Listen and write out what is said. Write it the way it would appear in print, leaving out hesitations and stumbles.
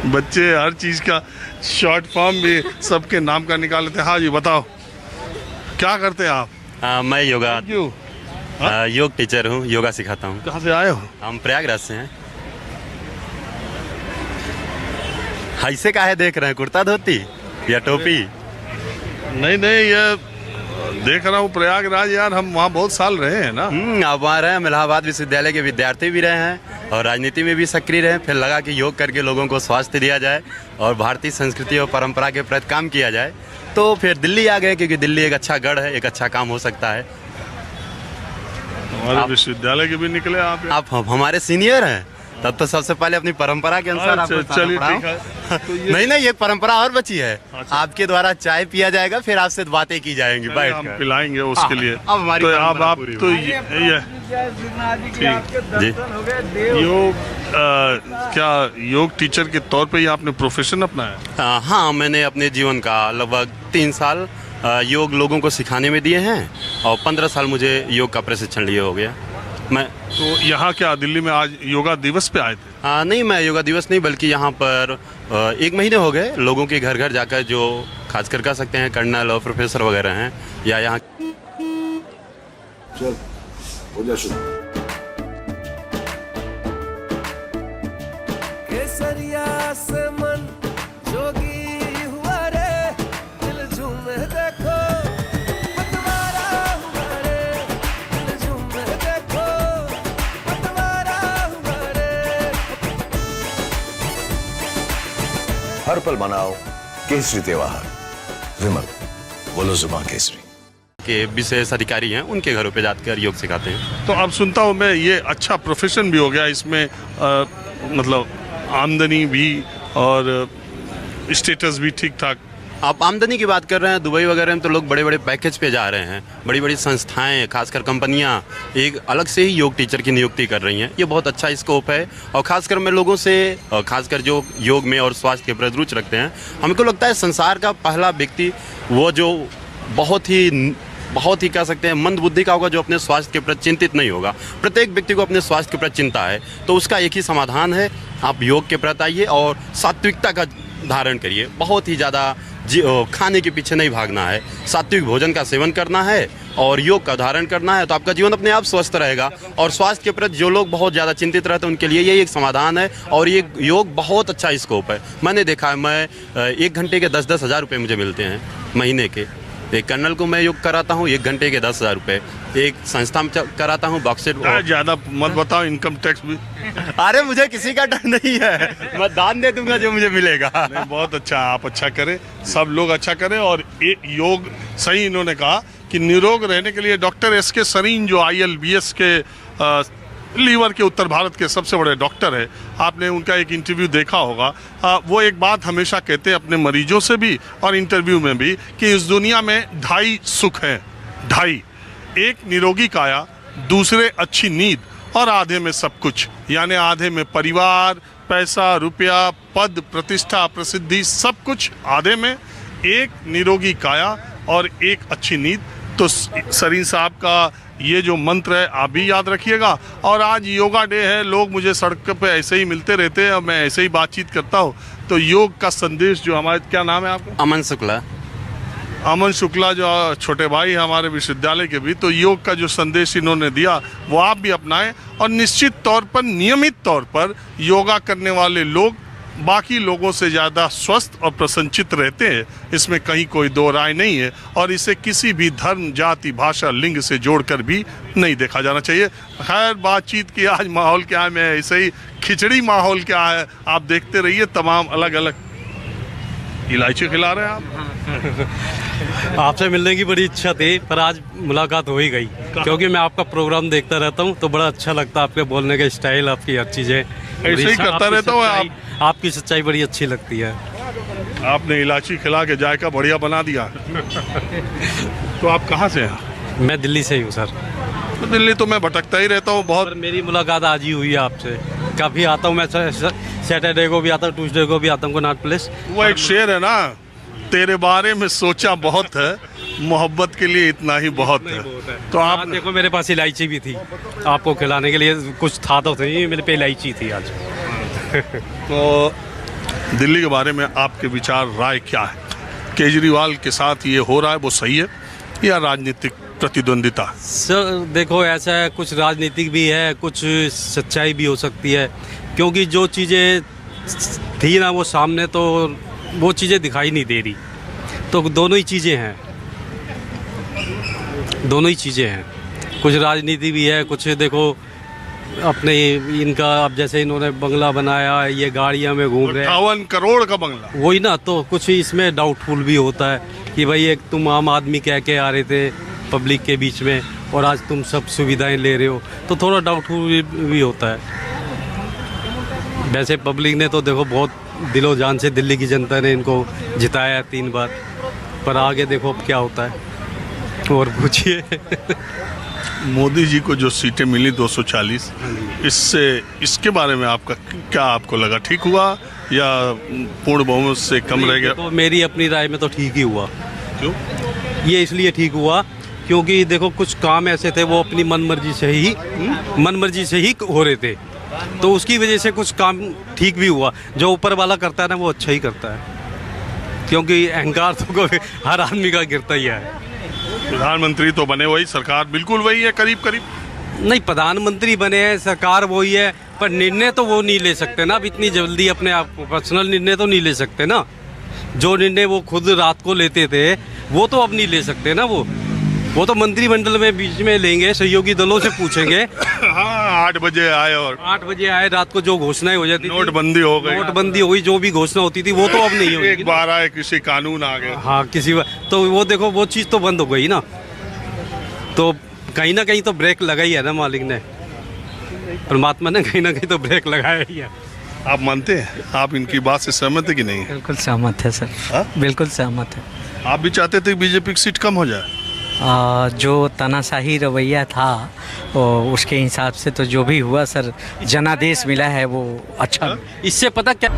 बच्चे हर चीज़ का short form भी सबके नाम का निकाल लेते हैं। हाँ जी, बताओ क्या करते हैं आप? मैं योगा क्यों? योग टीचर हूँ, योगा सिखाता हूँ। कहाँ से आए हो? हम प्रयागराज से हैं। ऐसे काहे देख रहे हैं, कुर्ता धोती या टोपी? नहीं नहीं, ये देख रहा हूँ प्रयागराज यार, हम वहाँ बहुत साल रहे हैं ना। आप वहाँ रहे हैं, हम इलाहाबाद विश्वविद्यालय के विद्यार्थी भी रहे हैं और राजनीति में भी सक्रिय रहे। फिर लगा कि योग करके लोगों को स्वास्थ्य दिया जाए और भारतीय संस्कृति और परंपरा के प्रति काम किया जाए, तो फिर दिल्ली आ गए, क्योंकि दिल्ली एक अच्छा गढ़ है, एक अच्छा काम हो सकता है। हमारे विश्वविद्यालय के भी निकले आप हमारे सीनियर हैं, तब तो सबसे पहले अपनी परंपरा के अनुसार आपको चलिए पढ़ाऊं। ठीक है। तो नहीं, एक परंपरा और बची है। अच्छा। आपके द्वारा चाय पिया जाएगा, फिर आपसे बातें की जाएंगी हम बैठकर। पिलाएंगे उसके लिए। अब हमारी तो परंपरा आप पूरी तो होगी। ये जी, योग क्या योग टीचर के तौर पे ही आपने प्रोफेशन अपनाया? हाँ, मैंने अपने जीवन का लगभग 3 साल योग लोगों को सिखाने में दिए हैं और 15 साल मुझे योग का प्रशिक्षण लिए हो गया। मैं तो यहाँ क्या दिल्ली में आज योगा दिवस पे आए थे? नहीं, मैं योगा दिवस नहीं, बल्कि यहाँ पर 1 महीने हो गए लोगों के घर घर जाकर, जो खासकर कह सकते हैं कर्नल और प्रोफेसर वगैरह हैं, या यहाँ चल हो जा शुरू। केसरिया से मन जोगी हुआ रे, दिल झूमे देखो पतवारा हुआ रे, दिल झूमे देखो पतवारा हुआ रे। हर पल मनाओ केसरी त्योहार। विमल, बोलो जुबान केसरी। के विशेष अधिकारी हैं, उनके घरों पे जाकर योग सिखाते हैं। तो अब सुनता हूँ मैं ये अच्छा प्रोफेशन भी हो गया, इसमें मतलब आमदनी भी और स्टेटस भी ठीक ठाक। आप आमदनी की बात कर रहे हैं, दुबई वगैरह में तो लोग बड़े बड़े पैकेज पे जा रहे हैं। बड़ी बड़ी संस्थाएं, खासकर कंपनियां एक अलग से ही योग टीचर की नियुक्ति कर रही हैं। ये बहुत अच्छा स्कोप है और खासकर मैं लोगों से, खासकर जो योग में और स्वास्थ्य के प्रति रुचि रखते हैं, हमको लगता है संसार का पहला व्यक्ति वो जो बहुत ही कह सकते हैं मंद बुद्धि का होगा, जो अपने स्वास्थ्य के प्रति चिंतित नहीं होगा। प्रत्येक व्यक्ति को अपने स्वास्थ्य के प्रति चिंता है, तो उसका एक ही समाधान है, आप योग के प्रति आइए और सात्विकता का धारण करिए। बहुत ही ज़्यादा खाने के पीछे नहीं भागना है, सात्विक भोजन का सेवन करना है और योग का धारण करना है, तो आपका जीवन अपने आप स्वस्थ रहेगा। और स्वास्थ्य के प्रति जो लोग बहुत ज़्यादा चिंतित रहते हैं, उनके लिए यही एक समाधान है और ये योग बहुत अच्छा स्कोप है। मैंने देखा है, मैं 1 घंटे के 10-10 हज़ार रुपये मुझे मिलते हैं महीने के। एक कर्नल को मैं योग कराता हूँ 1 घंटे के 10,000 रुपये। एक संस्था में कराता हूँ बॉक्सेट। ज़्यादा मत बताओ, इनकम टैक्स भी। अरे मुझे किसी का डर नहीं है, मैं दान दे दूंगा जो मुझे मिलेगा। नहीं, बहुत अच्छा, आप अच्छा करें, सब लोग अच्छा करें। और योग सही इन्होंने कहा कि निरोग रहने के लिए डॉक्टर SK सरीन, जो ILBS के लीवर के उत्तर भारत के सबसे बड़े डॉक्टर है, आपने उनका एक इंटरव्यू देखा होगा। वो एक बात हमेशा कहते हैं अपने मरीजों से भी और इंटरव्यू में भी कि इस दुनिया में 2.5 सुख हैं। 2.5, एक निरोगी काया, दूसरे अच्छी नींद और आधे में सब कुछ, यानी आधे में परिवार, पैसा, रुपया, पद, प्रतिष्ठा, प्रसिद्धि, सब कुछ आधे में। एक निरोगी काया और एक अच्छी नींद। तो सरीन साहब का ये जो मंत्र है आप भी याद रखिएगा। और आज योगा डे है, लोग मुझे सड़क पे ऐसे ही मिलते रहते हैं और मैं ऐसे ही बातचीत करता हूँ, तो योग का संदेश जो हमारे, क्या नाम है आपका? अमन शुक्ला। अमन शुक्ला, जो छोटे भाई हमारे विश्वविद्यालय के भी, तो योग का जो संदेश इन्होंने दिया वो आप भी अपनाएं और निश्चित तौर पर, नियमित तौर पर योगा करने वाले लोग बाकी लोगों से ज़्यादा स्वस्थ और प्रसन्नचित रहते हैं, इसमें कहीं कोई दो राय नहीं है। और इसे किसी भी धर्म, जाति, भाषा, लिंग से जोड़कर भी नहीं देखा जाना चाहिए। खैर, बातचीत की आज माहौल क्या है, मैं ऐसे ही खिचड़ी माहौल क्या है आप देखते रहिए। तमाम अलग अलग इलायची खिला रहे हैं आप। आपसे मिलने की बड़ी इच्छा थी, पर आज मुलाकात हो ही गई, क्योंकि मैं आपका प्रोग्राम देखता रहता हूँ, तो बड़ा अच्छा लगता है। आपके बोलने का स्टाइल, आपकी हर चीज़ें ऐसे ही करता रहता हूँ। आपकी सच्चाई बड़ी अच्छी लगती है। आपने इलायची खिला के जायका बढ़िया बना दिया। तो आप कहाँ से हैं? मैं दिल्ली से ही हूँ सर। तो दिल्ली तो मैं भटकता ही रहता हूँ बहुत। पर मेरी मुलाकात आज ही हुई है आपसे। काफ़ी आता हूँ मैं, सैटरडे को भी आता हूँ, ट्यूसडे को भी आता हूँ कोणार्क प्लेस। वो एक शेर है ना, तेरे बारे में सोचा बहुत है, मोहब्बत के लिए इतना ही बहुत है। तो आप देखो, मेरे पास इलायची भी थी आपको खिलाने के लिए, कुछ था तो सही, मेरे पे इलायची थी आज। तो दिल्ली के बारे में आपके विचार राय क्या है? केजरीवाल के साथ ये हो रहा है वो सही है या राजनीतिक प्रतिद्वंदिता? सर देखो, ऐसा है, कुछ राजनीतिक भी है, कुछ सच्चाई भी हो सकती है, क्योंकि जो चीज़ें थी ना वो सामने, तो वो चीज़ें दिखाई नहीं दे रही। तो दोनों ही चीज़ें हैं, दोनों ही चीज़ें हैं। कुछ राजनीति भी है, कुछ देखो अपने इनका, अब जैसे इन्होंने बंगला बनाया, ये गाड़ियाँ में घूम रहे हैं, 58 करोड़ का बंगला। वही ना, तो कुछ इसमें डाउटफुल भी होता है कि भाई एक तुम आम आदमी कह के आ रहे थे पब्लिक के बीच में और आज तुम सब सुविधाएं ले रहे हो, तो थोड़ा डाउटफुल भी होता है। वैसे पब्लिक ने तो देखो बहुत दिलो जान से, दिल्ली की जनता ने इनको जिताया 3 बार, पर आगे देखो अब क्या होता है। और पूछिए। मोदी जी को जो सीटें मिली 240, इसके बारे में आपका क्या, आपको लगा ठीक हुआ या पूर्ण बहुमत से कम रह गया? तो मेरी अपनी राय में तो ठीक ही हुआ। क्यों? ये इसलिए ठीक हुआ क्योंकि देखो कुछ काम ऐसे थे वो अपनी मनमर्जी से ही हो रहे थे, तो उसकी वजह से कुछ काम ठीक भी हुआ। जो ऊपर वाला करता है ना वो अच्छा ही करता है, क्योंकि अहंकार तो कभी हर आदमी का गिरता ही है। प्रधानमंत्री तो बने वही, सरकार बिल्कुल वही है, करीब करीब। नहीं, प्रधानमंत्री बने हैं, सरकार वही है, पर निर्णय तो वो नहीं ले सकते ना अब इतनी जल्दी, अपने आप पर्सनल निर्णय तो नहीं ले सकते ना। जो निर्णय वो खुद रात को लेते थे वो तो अब नहीं ले सकते ना। वो तो मंत्रिमंडल में बीच में लेंगे, सहयोगी दलों से पूछेंगे। हाँ, 8 बजे आए और 8 बजे आए, रात को जो घोषणाएं हो जाती थी, नोटबंदी हो गई, नोटबंदी हो गई, जो भी घोषणा होती थी वो तो अब नहीं होगी। एक बार आए कृषि कानून आ गए। हाँ, तो वो देखो वो चीज़ तो बंद हो गई ना, तो कहीं ना कहीं तो ब्रेक लगाई है ना मालिक ने, परमात्मा ने कहीं ना कहीं तो ब्रेक लगाया ही है। आप मानते हैं? आप इनकी बात से सहमत है कि नहीं? बिल्कुल सहमत है सर। हाँ? बिल्कुल सहमत है। आप भी चाहते थे कि बीजेपी की सीट कम हो जाए? जो तानाशाही रवैया था उसके हिसाब से तो जो भी हुआ सर, जनादेश मिला है वो अच्छा। इससे पता क्या